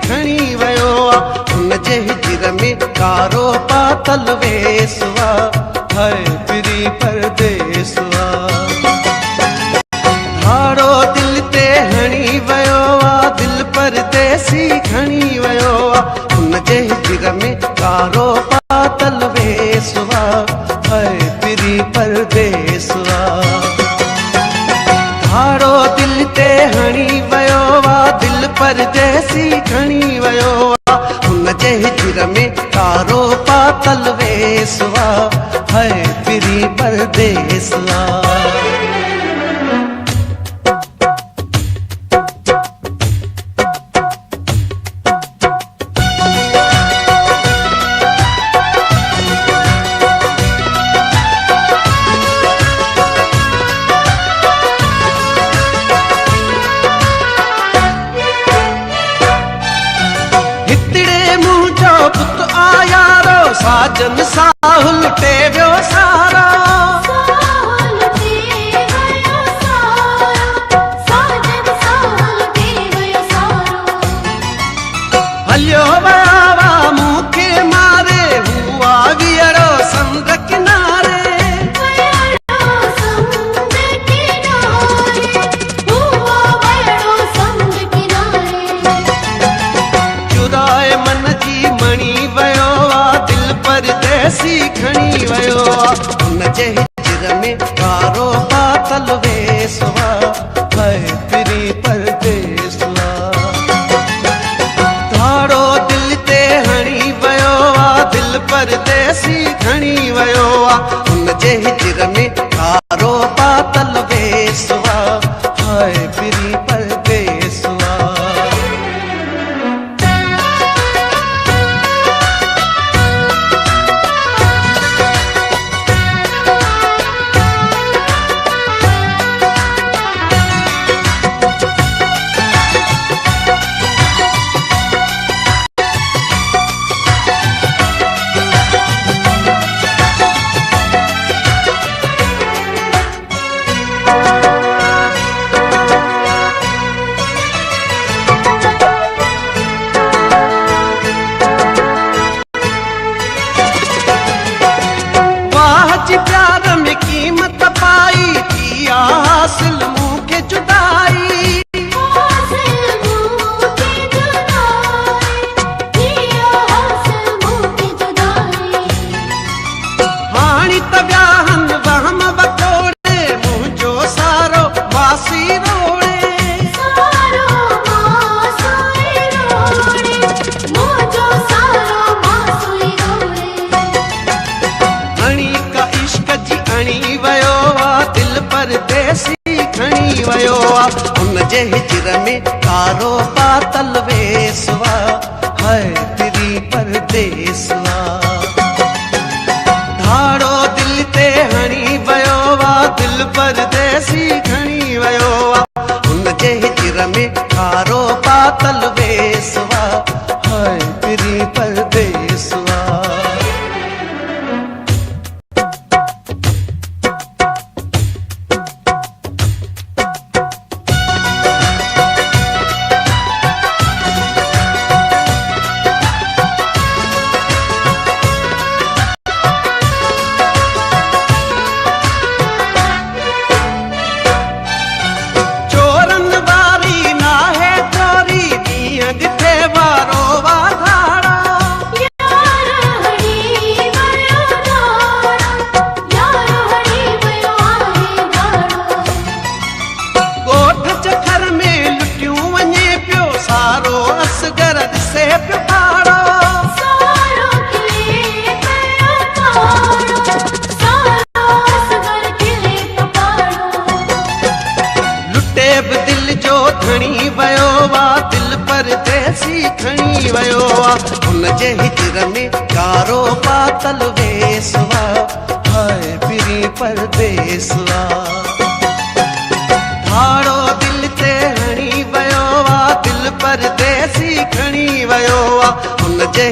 खणी वयो उन जे हिजर में कारो पातल वेसवा है फिरी परदेसवा। धाड़ो दिल ते हणी वयो दिल परदेसी खणी वयो उन जे हिजर में कारो पातल वेसवा है फिरी परदेसवा। धाड़ो दिल ते हणी वयो दिल परदेसी खणी वयो उन जे हिजर में कारो पातल वेसवा है फिरी परदेसवा। साजन साहुल ते व्यो सारा हलियो बाबा मुखे मारे हुआ वियरो समुद्र किनारे। चुराए मन जी मणि वयो परदेसी खणी वयो उन जे हिजर में कारो पातल वेसवा है फिरी परदेसवा। धाड़ो दिल ते हणी वयो दिल परदेसी खणी वयो उन जे हिजर में कारो पातल वेसवा है फिरी परदेसवा। प्यार में कीमत पाई किया हासिल मुँह के जुदाई। हाणी तव्याहन वहम बकोड़े मुँह जो सारो वासी रोड़े। परदेसी खणी वयो उन जे हिजर में कारो पातल वेसवा है फिरी परदेसवा। धाड़ो दिल ते हणी वयो दिल परदेसी खणी वयो उन जे हिजर में कारो पातल वेसवा है फिरी परदेसवा। परदेसी खणी वियो आहे। हुन जे हिजर में कारो पातल वेसवा, हाय पिरी परदेसवा। भाड़ो दिल ते हणी वियो आहे, दिल परदेसी खणी वियो आहे। हुन जे